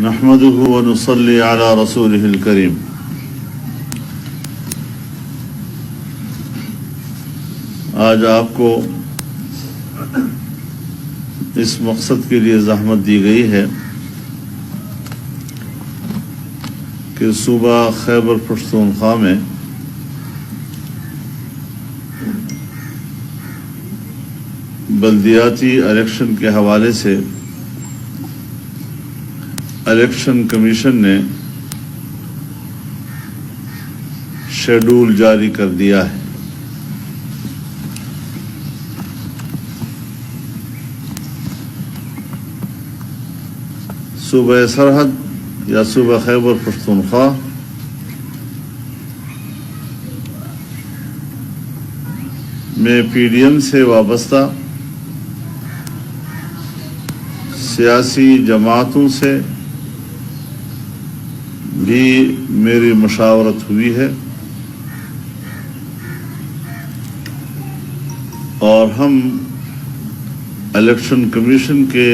نحمده ونصلي على رسوله الكريم. آج آپ کو اس مقصد کے لیے زحمت دی گئی ہے کہ صوبہ خیبر پختونخوا میں بلدیاتی الیکشن کے حوالے سے الیکشن کمیشن نے شیڈول جاری کر دیا ہے. صوبہ سرحد یا صوبہ خیبر پختونخوا میں پی ڈی ایم سے وابستہ سیاسی جماعتوں سے بھی میری مشاورت ہوئی ہے اور ہم الیکشن کمیشن کے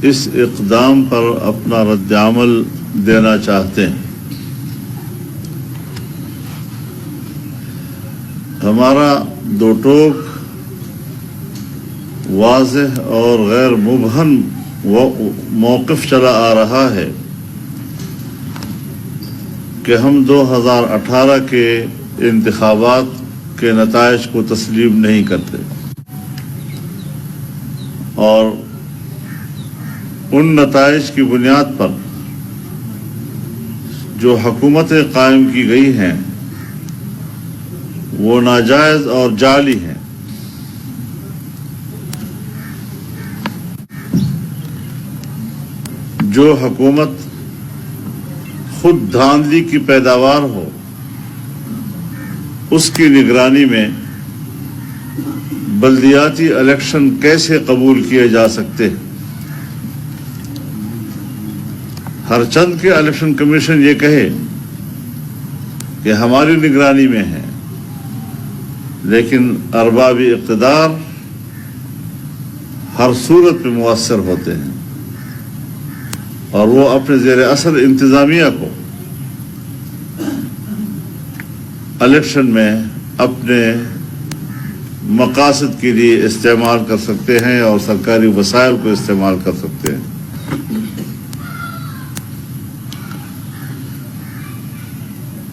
اس اقدام پر اپنا رد عمل دینا چاہتے ہیں. ہمارا دو ٹوک واضح اور غیر مبہم موقف چلا آ رہا ہے کہ ہم 2018 کے انتخابات کے نتائج کو تسلیم نہیں کرتے اور ان نتائج کی بنیاد پر جو حکومتیں قائم کی گئی ہیں وہ ناجائز اور جعلی ہیں. جو حکومت خود دھاندلی کی پیداوار ہو اس کی نگرانی میں بلدیاتی الیکشن کیسے قبول کیے جا سکتے ہیں؟ ہر چند کے الیکشن کمیشن یہ کہے کہ ہماری نگرانی میں ہے، لیکن ارباب اقتدار ہر صورت میں مؤثر ہوتے ہیں اور وہ اپنے زیر اثر انتظامیہ کو الیکشن میں اپنے مقاصد کے لیے استعمال کر سکتے ہیں اور سرکاری وسائل کو استعمال کر سکتے ہیں.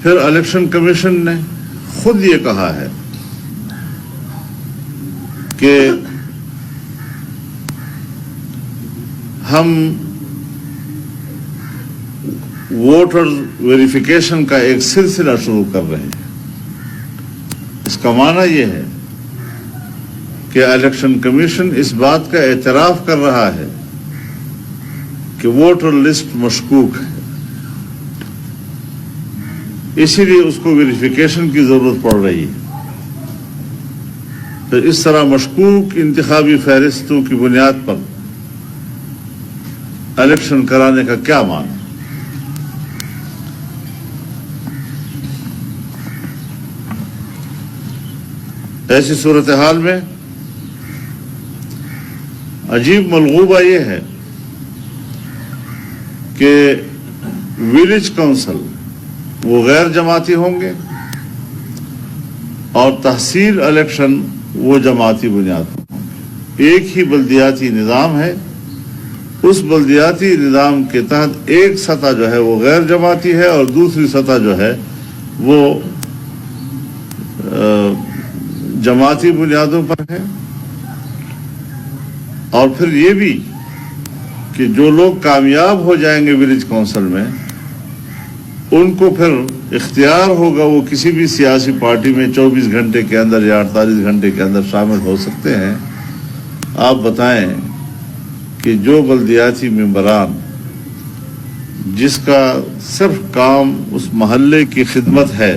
پھر الیکشن کمیشن نے خود یہ کہا ہے کہ ہم ووٹر ویریفیکیشن کا ایک سلسلہ شروع کر رہے ہیں. اس کا معنی یہ ہے کہ الیکشن کمیشن اس بات کا اعتراف کر رہا ہے کہ ووٹر لسٹ مشکوک ہے، اسی لیے اس کو ویریفیکیشن کی ضرورت پڑ رہی ہے. تو اس طرح مشکوک انتخابی فہرستوں کی بنیاد پر الیکشن کرانے کا کیا معنی؟ ایسی صورتحال میں عجیب ملغوبہ یہ ہے کہ ولیج کونسل وہ غیر جماعتی ہوں گے اور تحصیل الیکشن وہ جماعتی بنیاد ہوں گے. ایک ہی بلدیاتی نظام ہے، اس بلدیاتی نظام کے تحت ایک سطح جو ہے وہ غیر جماعتی ہے اور دوسری سطح جو ہے وہ جماعتی بنیادوں پر ہے. اور پھر یہ بھی کہ جو لوگ کامیاب ہو جائیں گے ولیج کونسل میں ان کو پھر اختیار ہوگا وہ کسی بھی سیاسی پارٹی میں 24 گھنٹے کے اندر یا 48 گھنٹے کے اندر شامل ہو سکتے ہیں. آپ بتائیں کہ جو بلدیاتی ممبران جس کا صرف کام اس محلے کی خدمت ہے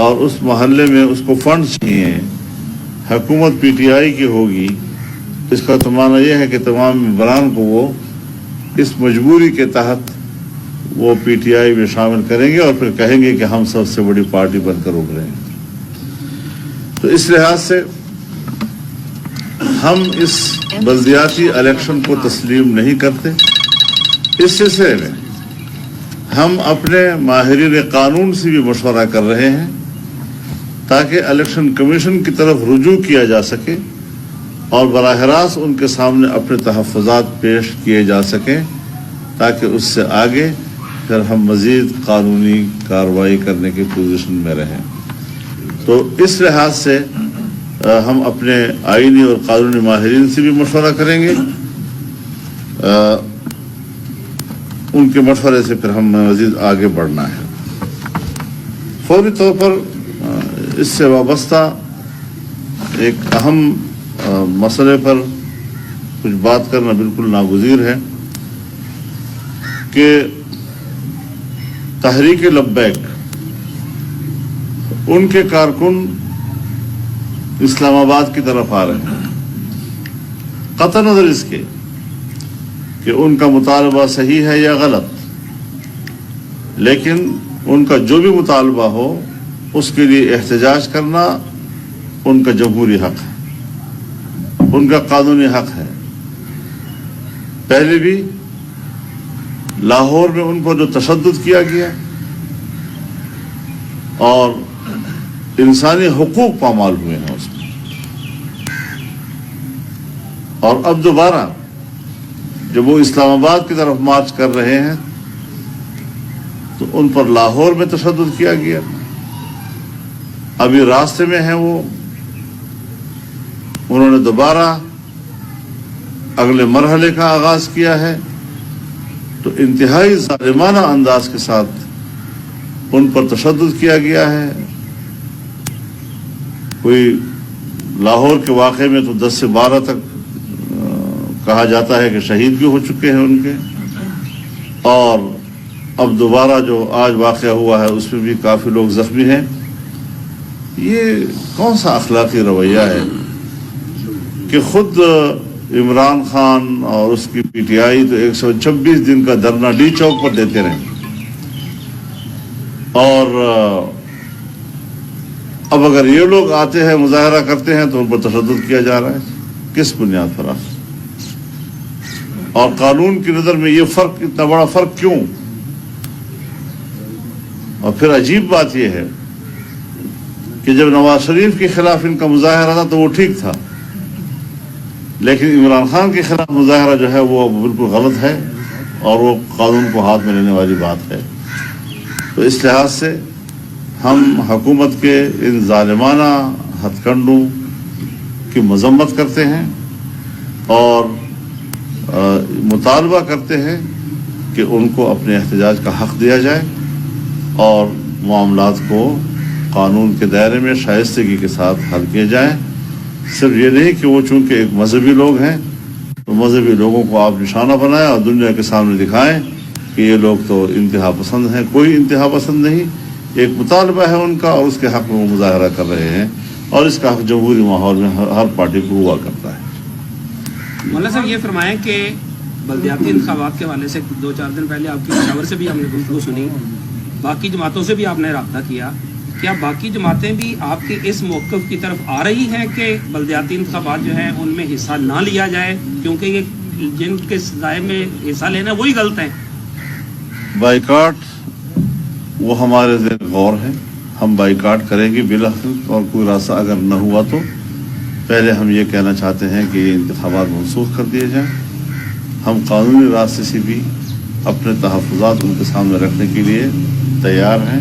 اور اس محلے میں اس کو فنڈز چاہیے، حکومت پی ٹی آئی کی ہوگی، اس کا تو معنی یہ ہے کہ تمام ممبران کو وہ اس مجبوری کے تحت وہ پی ٹی آئی میں شامل کریں گے اور پھر کہیں گے کہ ہم سب سے بڑی پارٹی بن کر ابھرے ہیں. تو اس لحاظ سے ہم اس بلدیاتی الیکشن کو تسلیم نہیں کرتے. اس سلسلے میں ہم اپنے ماہرین قانون سے بھی مشورہ کر رہے ہیں تاکہ الیکشن کمیشن کی طرف رجوع کیا جا سکے اور براہ راست ان کے سامنے اپنے تحفظات پیش کیے جا سکیں تاکہ اس سے آگے پھر ہم مزید قانونی کارروائی کرنے کی پوزیشن میں رہیں. تو اس لحاظ سے ہم اپنے آئینی اور قانونی ماہرین سے بھی مشورہ کریں گے. ان کے مشورے سے پھر ہم مزید آگے بڑھنا ہے. فوری طور پر اس سے وابستہ ایک اہم مسئلے پر کچھ بات کرنا بالکل ناگزیر ہے کہ تحریک لبیک ان کے کارکن اسلام آباد کی طرف آ رہے ہیں. قطع نظر اس کے کہ ان کا مطالبہ صحیح ہے یا غلط، لیکن ان کا جو بھی مطالبہ ہو اس کے لیے احتجاج کرنا ان کا جمہوری حق ہے، ان کا قانونی حق ہے. پہلے بھی لاہور میں ان پر جو تشدد کیا گیا اور انسانی حقوق پامال ہوئے ہیں اس میں، اور اب دوبارہ جب وہ اسلام آباد کی طرف مارچ کر رہے ہیں تو ان پر لاہور میں تشدد کیا گیا. ابھی راستے میں ہیں وہ، انہوں نے دوبارہ اگلے مرحلے کا آغاز کیا ہے. تو انتہائی ظالمانہ انداز کے ساتھ ان پر تشدد کیا گیا ہے. کوئی لاہور کے واقعے میں تو 10 سے 12 تک کہا جاتا ہے کہ شہید بھی ہو چکے ہیں ان کے، اور اب دوبارہ جو آج واقعہ ہوا ہے اس میں بھی کافی لوگ زخمی ہیں. یہ کون سا اخلاقی رویہ ہے کہ خود عمران خان اور اس کی پی ٹی آئی تو 126 دن کا دھرنا ڈی چوک پر دیتے رہے، اور اب اگر یہ لوگ آتے ہیں مظاہرہ کرتے ہیں تو ان پر تشدد کیا جا رہا ہے. کس بنیاد پر آخر؟ اور قانون کی نظر میں یہ فرق، اتنا بڑا فرق کیوں؟ اور پھر عجیب بات یہ ہے کہ جب نواز شریف کے خلاف ان کا مظاہرہ تھا تو وہ ٹھیک تھا، لیکن عمران خان کے خلاف مظاہرہ جو ہے وہ بالکل غلط ہے اور وہ قانون کو ہاتھ میں لینے والی بات ہے. تو اس لحاظ سے ہم حکومت کے ان ظالمانہ ہتھ کنڈوں کی مذمت کرتے ہیں اور مطالبہ کرتے ہیں کہ ان کو اپنے احتجاج کا حق دیا جائے اور معاملات کو قانون کے دائرے میں شائستگی کے ساتھ حل کیے جائیں. صرف یہ نہیں کہ وہ چونکہ ایک مذہبی لوگ ہیں تو مذہبی لوگوں کو آپ نشانہ بنائیں اور دنیا کے سامنے دکھائیں کہ یہ لوگ تو انتہا پسند ہیں. کوئی انتہا پسند نہیں، ایک مطالبہ ہے ان کا اور اس کے حق میں وہ مظاہرہ کر رہے ہیں، اور اس کا حق جمہوری ماحول میں ہر پارٹی کو ہوا کرتا ہے. مولانا صاحب یہ فرمائیں کہ بلدیاتی انتخابات کے حوالے سے 2-4 دن پہلے آپ کی پشاور سے بھی ہم نے گفتگو سنی، باقی جماعتوں سے بھی آپ نے رابطہ کیا. کیا باقی جماعتیں بھی آپ کے اس موقف کی طرف آ رہی ہیں کہ بلدیاتی انتخابات جو ہیں ان میں حصہ نہ لیا جائے، کیونکہ یہ جن کے ضائع میں حصہ لینا وہی غلط ہیں؟ بائیکاٹ وہ ہمارے ذہن غور ہے، ہم بائیکاٹ کریں گے بالآخر، اور کوئی راستہ اگر نہ ہوا تو پہلے ہم یہ کہنا چاہتے ہیں کہ یہ انتخابات منسوخ کر دیے جائیں. ہم قانونی راستے سے بھی اپنے تحفظات ان کے سامنے رکھنے کے لیے تیار ہیں،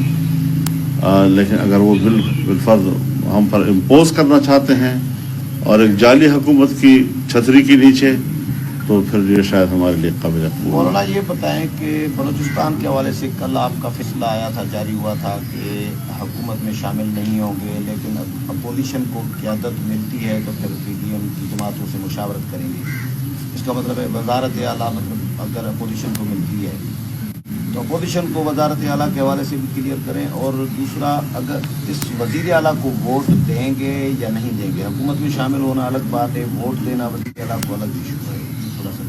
لیکن اگر وہ بالفرض ہم پر امپوز کرنا چاہتے ہیں اور ایک جعلی حکومت کی چھتری کے نیچے، تو پھر یہ شاید ہمارے لیے قابل قبول. مولانا یہ بتائیں کہ بلوچستان کے حوالے سے کل آپ کا فیصلہ آیا تھا، جاری ہوا تھا کہ حکومت میں شامل نہیں ہوں گے، لیکن اپوزیشن کو قیادت ملتی ہے تو پھر پی ڈی ایم کی جماعتوں سے مشاورت کریں گے. اس کا مطلب ہے وزارت اعلیٰ، مطلب اگر اپوزیشن کو ملتی ہے تو اپوزیشن کو وزارت اعلیٰ کے حوالے سے بھی کلیئر کریں. اور دوسرا، اگر اس وزیر اعلیٰ کو ووٹ دیں گے یا نہیں دیں گے، حکومت میں شامل ہونا الگ بات ہے، ووٹ دینا وزیر اعلیٰ کو الگ ایشو ہے. تھوڑا سا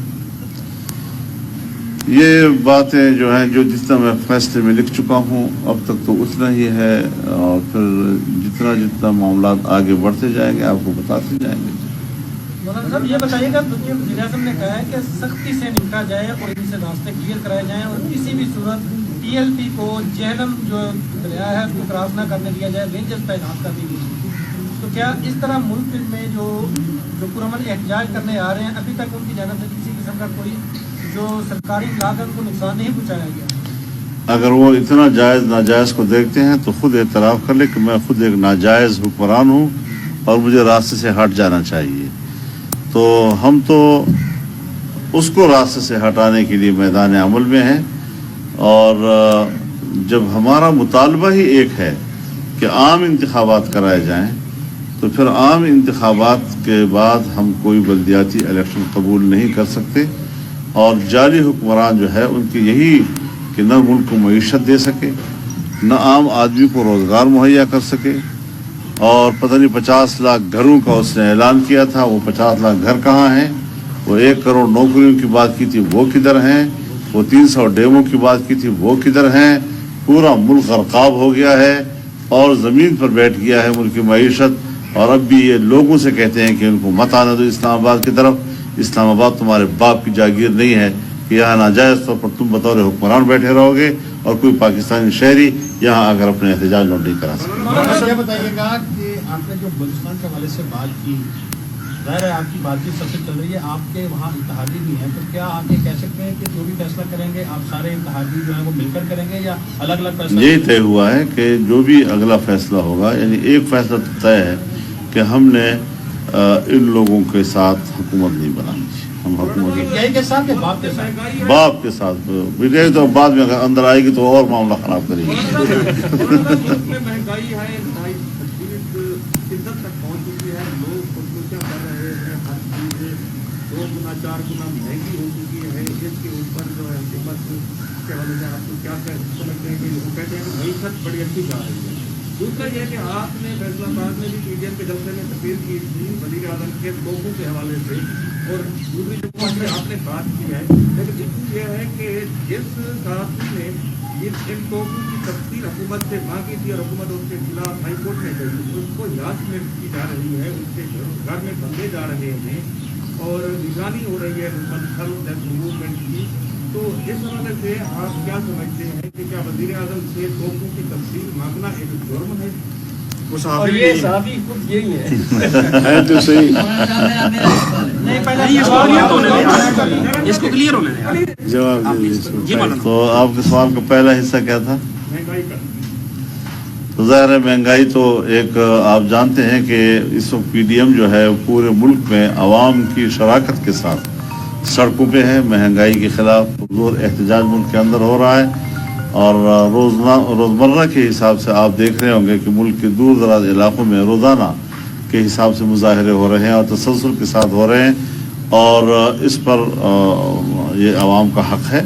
یہ باتیں جو ہیں، جو جتنا میں فیصلے میں لکھ چکا ہوں اب تک تو اتنا ہی ہے، اور پھر جتنا معاملات آگے بڑھتے جائیں گے آپ کو بتاتے جائیں گے. مولانا صاحب یہ بتائیے گا تو وزیر اعظم نے کہا ہے کہ سختی سے نمٹا جائے اور ان سے راستے کلیئر کرائے جائیں اور کسی بھی صورت ٹی ایل پی کو جہنم جو دریا ہے اس کو کراس نہ کرنے دیا جائے، رینجرز تعینات کر دی گئی. تو کیا اس طرح ملک میں جو پرامن احتجاج کرنے آ رہے ہیں ابھی تک ان کی جانب سے کسی قسم کا کوئی جو سرکاری لاگت کو نقصان نہیں پہنچایا گیا؟ اگر وہ اتنا جائز ناجائز کو دیکھتے ہیں تو خود اعتراف کر لے کہ میں خود ایک ناجائز حکمران ہوں اور مجھے راستے سے ہٹ جانا چاہیے. تو ہم تو اس کو راستے سے ہٹانے کے لیے میدان عمل میں ہیں، اور جب ہمارا مطالبہ ہی ایک ہے کہ عام انتخابات کرائے جائیں تو پھر عام انتخابات کے بعد ہم کوئی بلدیاتی الیکشن قبول نہیں کر سکتے. اور جعلی حکمران جو ہے ان کی یہی کہ نہ ملک کو معیشت دے سکے، نہ عام آدمی کو روزگار مہیا کر سکے، اور پتہ نہیں 50 لاکھ گھروں کا اس نے اعلان کیا تھا، وہ 50 لاکھ گھر کہاں ہیں؟ وہ 1 کروڑ نوکریوں کی بات کی تھی، وہ کدھر ہیں؟ وہ 300 ڈیموں کی بات کی تھی، وہ کدھر ہیں؟ پورا ملک غرقاب ہو گیا ہے اور زمین پر بیٹھ گیا ہے ملک کی معیشت. اور اب بھی یہ لوگوں سے کہتے ہیں کہ ان کو مت آنے دو اسلام آباد کی طرف. اسلام آباد تمہارے باپ کی جاگیر نہیں ہے کہ یہاں ناجائز طور پر تم بطور حکمران بیٹھے رہو گے اور کوئی پاکستانی شہری یہاں اگر اپنے احتجاج نوٹ نہیں کرا سکتے. یہ بتائیے گا کہ آپ نے جو بلوچستان کے حوالے سے بات کی، ظاہر ہے آپ کی بات چیت سب سے چل رہی ہے، آپ کے وہاں اتحادی بھی ہیں، تو کیا آپ یہ کہہ سکتے ہیں کہ جو بھی فیصلہ کریں گے آپ سارے اتحادی جو ہیں وہ مل کر کریں گے یا الگ الگ فیصلہ؟ یہی طے ہوا ہے کہ جو بھی اگلا فیصلہ ہوگا، یعنی ایک فیصلہ تو طے ہے کہ ہم نے ان لوگوں کے ساتھ حکومت نہیں بنانی. ہم حکومت کے ساتھ یا باپ کے ساتھ؟ باپ کے ساتھ بھی تو بعد میں اگر اندر آئے گی تو اور معاملہ خراب کرے گی. مہنگائی ہے، شدت تک پہنچ چکی ہے، لوگ خودکشیاں کر رہے ہیں، ہر چیز 2 گنا 4 گنا مہنگی ہو چکی ہے. اس کے اوپر جو ہے حکومت کے حوالے سے آپ کو کیا سمجھتے ہیں کہ وہ کہتے ہیں کہ معیشت بڑی اچھی جا رہی ہے. دوسرا یہ کہ آپ نے فیصلہ آباد میں بھی پی ڈی ایم کے جلسے میں تقریر کی تھی وزیر اعظم کے توپوں کے حوالے سے، اور دوسری جگہوں میں آپ نے بات کی ہے، لیکن ایشو یہ ہے کہ جس صحافی نے ان توپوں کی تفصیل حکومت سے مانگی تھی اور حکومت اس کے خلاف ہائی کورٹ میں گئی، اس کو ہراسمنٹ کی جا رہی ہے، اس کے گھر میں بندے جا رہے ہیں اور نگرانی ہو رہی ہے مسلسل موومنٹ کی. تو اس حوالے سے آپ کیا سمجھتے ہیں کہ کیا وزیر اعظم سے توپوں کی تفصیل مانگنا ایک جرم ہے؟ اور یہ صحافی خود یہی ہے تو صحیح. نہیں پہلے نہیں، اس کو کلیئر ہونے دیں، اس کو کلیئر ہونے دیں. جواب جی مولانا. تو آپ کے سوال کا پہلا حصہ کیا تھا؟ مہنگائی کا تو ظاہر ہے مہنگائی تو ایک آپ جانتے ہیں کہ اس وقت پی ڈی ایم جو ہے پورے ملک میں عوام کی شراکت کے ساتھ سڑکوں پہ ہے. مہنگائی کے خلاف زور احتجاج ملک کے اندر ہو رہا ہے، اور روزمرہ کے حساب سے آپ دیکھ رہے ہوں گے کہ ملک کے دور دراز علاقوں میں روزانہ کے حساب سے مظاہرے ہو رہے ہیں اور تسلسل کے ساتھ ہو رہے ہیں. اور اس پر یہ عوام کا حق ہے،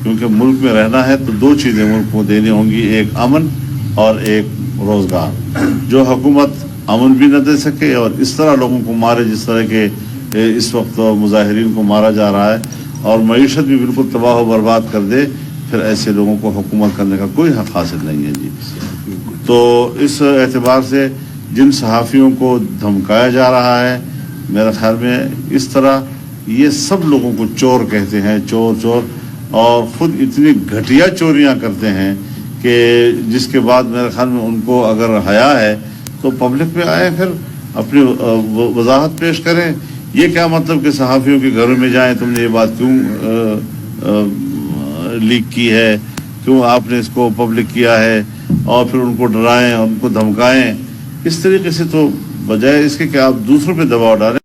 کیونکہ ملک میں رہنا ہے تو 2 چیزیں ملک کو دینی ہوں گی، ایک امن اور ایک روزگار. جو حکومت امن بھی نہ دے سکے اور اس طرح لوگوں کو مارے جس طرح کے اس وقت مظاہرین کو مارا جا رہا ہے اور معیشت بھی بالکل تباہ و برباد کر دے، پھر ایسے لوگوں کو حکومت کرنے کا کوئی حق حاصل نہیں ہے جی. تو اس اعتبار سے جن صحافیوں کو دھمکایا جا رہا ہے، میرے خیال میں اس طرح یہ سب لوگوں کو چور کہتے ہیں، چور چور، اور خود اتنی گھٹیا چوریاں کرتے ہیں کہ جس کے بعد میرے خیال میں ان کو اگر حیا ہے تو پبلک میں آئے، پھر اپنی وضاحت پیش کریں. یہ کیا مطلب کہ صحافیوں کے گھروں میں جائیں، تم نے یہ بات کیوں لیک کی ہے، کیوں آپ نے اس کو پبلک کیا ہے، اور پھر ان کو ڈرائیں، ان کو دھمکائیں. اس طریقے سے تو بجائے اس کے کہ آپ دوسروں پہ دباؤ ڈالیں.